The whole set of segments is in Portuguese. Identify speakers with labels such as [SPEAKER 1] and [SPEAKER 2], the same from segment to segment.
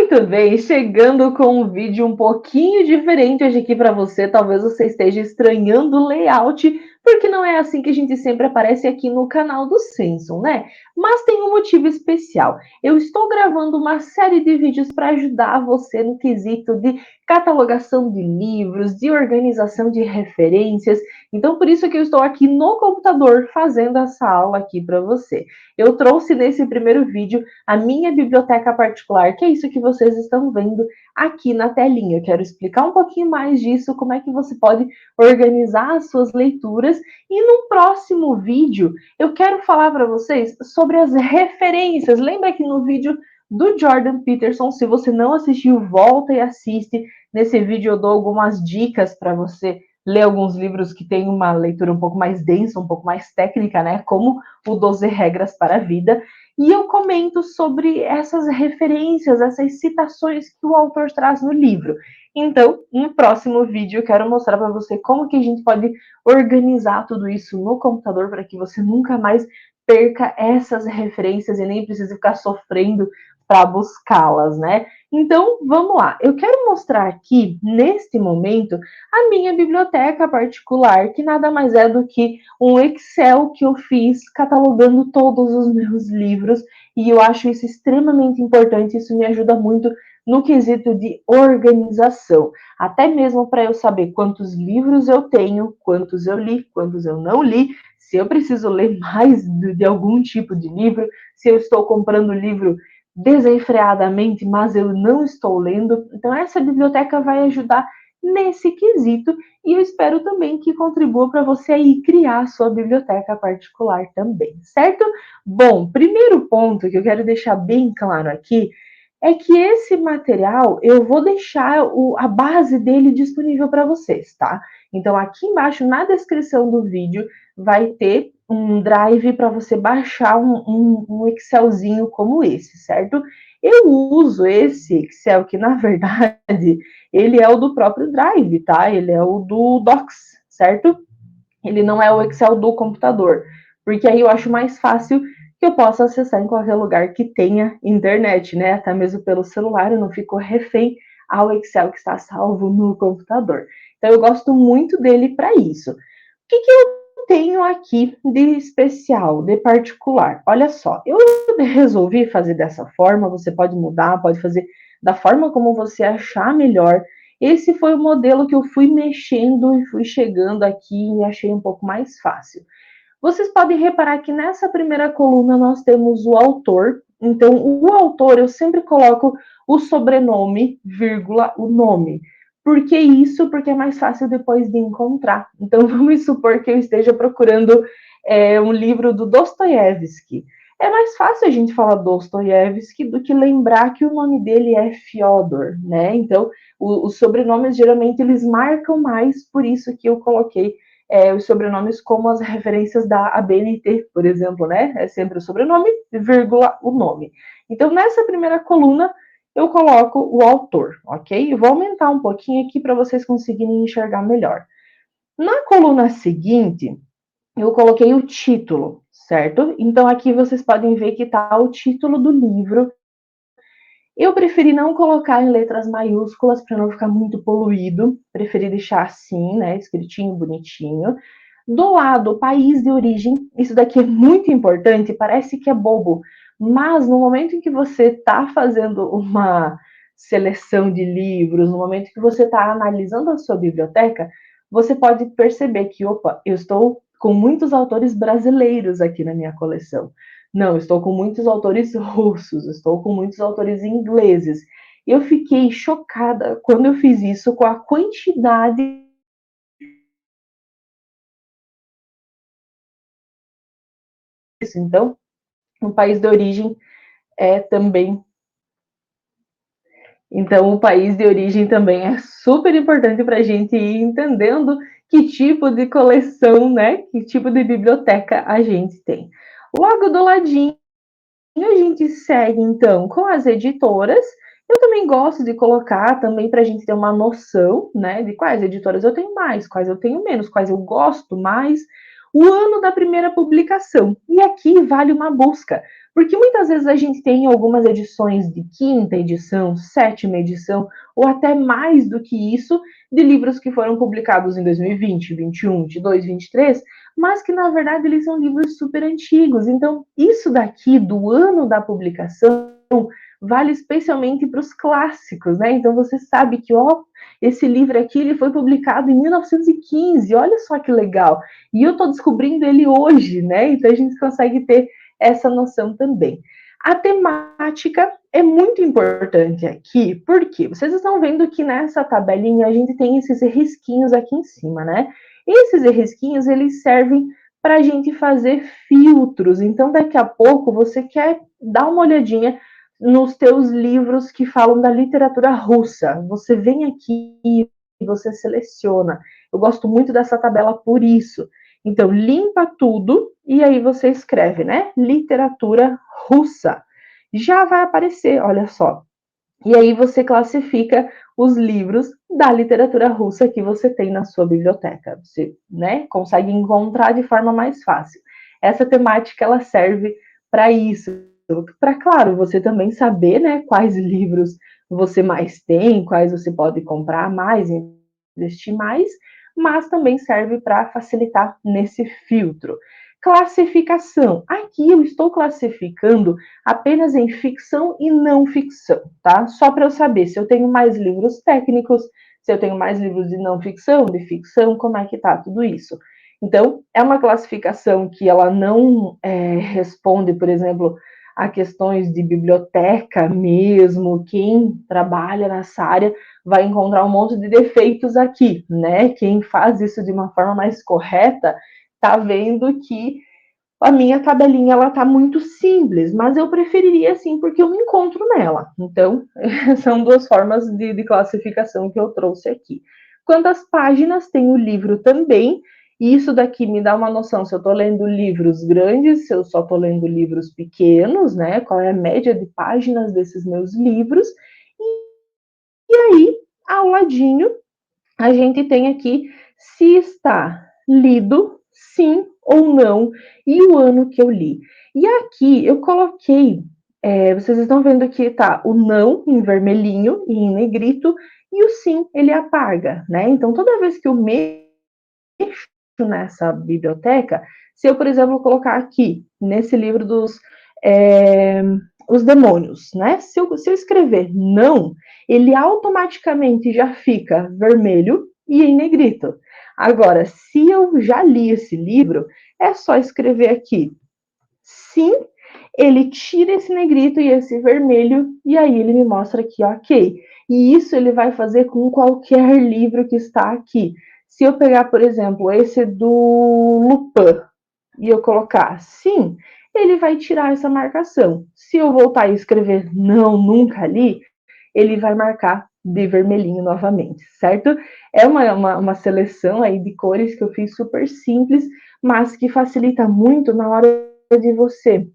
[SPEAKER 1] Muito bem, chegando com um vídeo um pouquinho diferente hoje aqui para você. Talvez você esteja estranhando o layout, porque não é assim que a gente sempre aparece aqui no canal do Samson, né? Mas tem um motivo especial. Eu estou gravando uma série de vídeos para ajudar você no quesito de catalogação de livros, de organização de referências. Então, por isso que eu estou aqui no computador fazendo essa aula aqui para você. Eu trouxe nesse primeiro vídeo a minha biblioteca particular, que é isso que vocês estão vendo aqui na telinha. Eu quero explicar um pouquinho mais disso, como é que você pode organizar as suas leituras. E no próximo vídeo, eu quero falar para vocês sobre as referências. Lembra que no vídeo do Jordan Peterson, se você não assistiu, volta e assiste. Nesse vídeo eu dou algumas dicas para você ler alguns livros que têm uma leitura um pouco mais densa, um pouco mais técnica, né? Como o 12 Regras para a Vida. E eu comento sobre essas referências, essas citações que o autor traz no livro. Então, no próximo vídeo, eu quero mostrar para você como que a gente pode organizar tudo isso no computador para que você nunca mais perca essas referências e nem precise ficar sofrendo para buscá-las, né? Então, vamos lá. Eu quero mostrar aqui, neste momento, a minha biblioteca particular, que nada mais é do que um Excel que eu fiz catalogando todos os meus livros, e eu acho isso extremamente importante, isso me ajuda muito no quesito de organização, até mesmo para eu saber quantos livros eu tenho, quantos eu li, quantos eu não li, se eu preciso ler mais de algum tipo de livro, se eu estou comprando livro desenfreadamente, mas eu não estou lendo. Então essa biblioteca vai ajudar nesse quesito, e eu espero também que contribua para você aí criar a sua biblioteca particular também, certo? Bom, primeiro ponto que eu quero deixar bem claro aqui é que esse material eu vou deixar a base dele disponível para vocês, tá? Então aqui embaixo na descrição do vídeo vai ter um drive para você baixar um Excelzinho como esse, certo? Eu uso esse Excel que, na verdade, ele é o do próprio Drive, tá? Ele é o do Docs, certo? Ele não é o Excel do computador, porque aí eu acho mais fácil que eu possa acessar em qualquer lugar que tenha internet, né? Até mesmo pelo celular, eu não fico refém ao Excel que está salvo no computador. Então eu gosto muito dele para isso. O que eu tenho aqui de especial, de particular? Olha só, eu resolvi fazer dessa forma, você pode mudar, pode fazer da forma como você achar melhor. Esse foi o modelo que eu fui mexendo e fui chegando aqui e achei um pouco mais fácil. Vocês podem reparar que nessa primeira coluna nós temos o autor. Então, o autor eu sempre coloco o sobrenome, vírgula, o nome. Por que isso? Porque é mais fácil depois de encontrar. Então, vamos supor que eu esteja procurando um livro do Dostoiévski. É mais fácil a gente falar Dostoiévski do que lembrar que o nome dele é Fyodor, né? Então, os sobrenomes geralmente eles marcam mais, por isso que eu coloquei os sobrenomes como as referências da ABNT, por exemplo, né? É sempre o sobrenome, vírgula, o nome. Então, nessa primeira coluna, eu coloco o autor, ok? Eu vou aumentar um pouquinho aqui para vocês conseguirem enxergar melhor. Na coluna seguinte, eu coloquei o título, certo? Então, aqui vocês podem ver que está o título do livro. Eu preferi não colocar em letras maiúsculas para não ficar muito poluído. Preferi deixar assim, né? Escritinho, bonitinho. Do lado, país de origem. Isso daqui é muito importante, parece que é bobo, mas no momento em que você está fazendo uma seleção de livros, no momento que você está analisando a sua biblioteca, você pode perceber que, opa, eu estou com muitos autores brasileiros aqui na minha coleção. Não, estou com muitos autores russos, estou com muitos autores ingleses. Eu fiquei chocada quando eu fiz isso com a quantidade. Então, o país de origem é também. Então, o país de origem também é super importante para a gente ir entendendo que tipo de coleção, né? Que tipo de biblioteca a gente tem. Logo do ladinho, a gente segue então com as editoras. Eu também gosto de colocar também para a gente ter uma noção, né, de quais editoras eu tenho mais, quais eu tenho menos, quais eu gosto mais, o ano da primeira publicação. E aqui vale uma busca, Porque muitas vezes a gente tem algumas edições de quinta edição, sétima edição, ou até mais do que isso, de livros que foram publicados em 2020, 21, 22, 23, mas que na verdade eles são livros super antigos. Então, isso daqui do ano da publicação vale especialmente para os clássicos, né? Então você sabe que, ó, esse livro aqui ele foi publicado em 1915, olha só que legal. E eu estou descobrindo ele hoje, né? Então a gente consegue ter essa noção também. A temática é muito importante aqui, porque vocês estão vendo que nessa tabelinha a gente tem esses risquinhos aqui em cima, né? Esses risquinhos eles servem para a gente fazer filtros. Então, daqui a pouco você quer dar uma olhadinha nos teus livros que falam da literatura russa. Você vem aqui e você seleciona. Eu gosto muito dessa tabela por isso. Então, limpa tudo e aí você escreve, né? Literatura russa. Já vai aparecer, olha só. E aí você classifica os livros da literatura russa que você tem na sua biblioteca. Você, né, consegue encontrar de forma mais fácil. Essa temática ela serve para isso, para claro, você também saber, né, quais livros você mais tem, quais você pode comprar mais, investir mais, mas também serve para facilitar nesse filtro. Classificação. Aqui eu estou classificando apenas em ficção e não ficção, tá? Só para eu saber se eu tenho mais livros técnicos, se eu tenho mais livros de não ficção, de ficção, como é que tá tudo isso. Então, é uma classificação que ela não responde, por exemplo, a questões de biblioteca mesmo. Quem trabalha nessa área vai encontrar um monte de defeitos aqui, né? Quem faz isso de uma forma mais correta tá vendo que a minha tabelinha ela tá muito simples, mas eu preferiria assim porque eu me encontro nela. Então, são duas formas de classificação que eu trouxe aqui. Quantas páginas tem o livro também? E isso daqui me dá uma noção se eu estou lendo livros grandes, se eu só estou lendo livros pequenos, né? Qual é a média de páginas desses meus livros? E aí, ao ladinho, a gente tem aqui se está lido, sim ou não, e o ano que eu li. E aqui eu coloquei, vocês estão vendo que tá o não em vermelhinho e em negrito, e o sim ele apaga, né? Então toda vez que eu mexo nessa biblioteca, se eu, por exemplo, colocar aqui nesse livro dos os demônios, né? Se eu escrever não, ele automaticamente já fica vermelho e em negrito. Agora, se eu já li esse livro, é só escrever aqui sim, ele tira esse negrito e esse vermelho, e aí ele me mostra aqui, ok. E isso ele vai fazer com qualquer livro que está aqui. Se eu pegar, por exemplo, esse do Lupin, e eu colocar sim, ele vai tirar essa marcação. Se eu voltar e escrever não, nunca li, ele vai marcar de vermelhinho novamente, certo? É uma seleção aí de cores que eu fiz super simples, mas que facilita muito na hora de você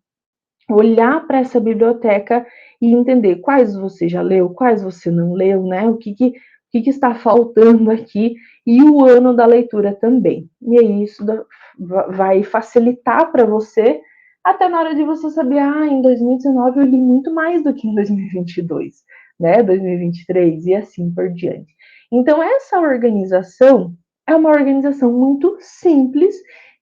[SPEAKER 1] olhar para essa biblioteca e entender quais você já leu, quais você não leu, né? O que está faltando aqui e o ano da leitura também. E aí isso vai facilitar para você até na hora de você saber, em 2019 eu li muito mais do que em 2022, né? 2023 e assim por diante. Então essa organização é uma organização muito simples.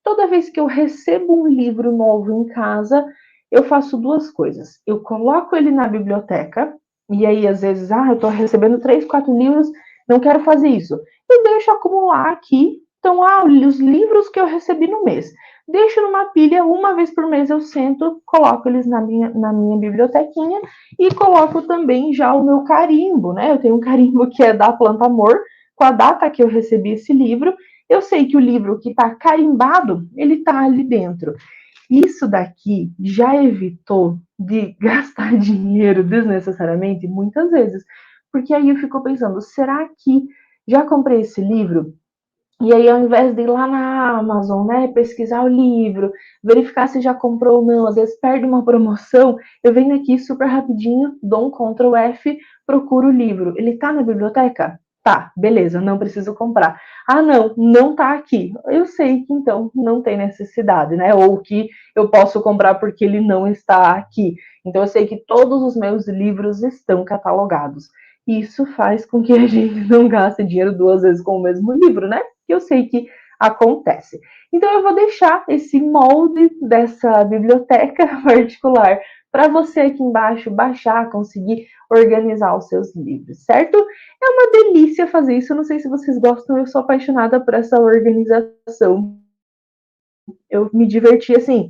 [SPEAKER 1] Toda vez que eu recebo um livro novo em casa, eu faço duas coisas. Eu coloco ele na biblioteca, e aí às vezes, eu estou recebendo 3, 4 livros, não quero fazer isso. Eu deixo acumular aqui. Então, os livros que eu recebi no mês. Deixo numa pilha, uma vez por mês eu sento, coloco eles na minha bibliotequinha e coloco também já o meu carimbo, né? Eu tenho um carimbo que é da Planta Amor, com a data que eu recebi esse livro. Eu sei que o livro que está carimbado, ele está ali dentro. Isso daqui já evitou de gastar dinheiro desnecessariamente muitas vezes. Porque aí eu fico pensando, será que já comprei esse livro? E aí, ao invés de ir lá na Amazon, né, pesquisar o livro, verificar se já comprou ou não, às vezes perde uma promoção, eu venho aqui super rapidinho, dou um Ctrl F, procuro o livro. Ele tá na biblioteca? Tá, beleza, não preciso comprar. Ah, não, não tá aqui. Eu sei que então não tem necessidade, né? Ou que eu posso comprar porque ele não está aqui. Então eu sei que todos os meus livros estão catalogados. Isso faz com que a gente não gaste dinheiro duas vezes com o mesmo livro, né? Que eu sei que acontece. Então eu vou deixar esse molde dessa biblioteca particular para você aqui embaixo baixar, conseguir organizar os seus livros, certo? É uma delícia fazer isso. Eu não sei se vocês gostam, eu sou apaixonada por essa organização. Eu me diverti assim,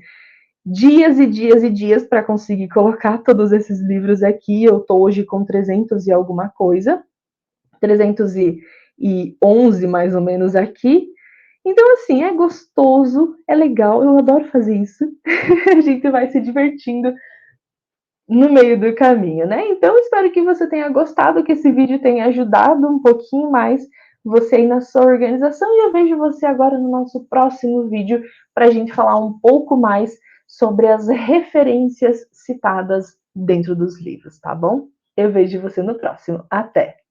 [SPEAKER 1] dias e dias e dias para conseguir colocar todos esses livros aqui. Eu tô hoje com 300 e alguma coisa, 311 mais ou menos aqui. Então, assim, é gostoso, é legal, eu adoro fazer isso. A gente vai se divertindo no meio do caminho, né? Então, espero que você tenha gostado, que esse vídeo tenha ajudado um pouquinho mais você aí na sua organização. E eu vejo você agora no nosso próximo vídeo para a gente falar um pouco mais sobre as referências citadas dentro dos livros, tá bom? Eu vejo você no próximo. Até!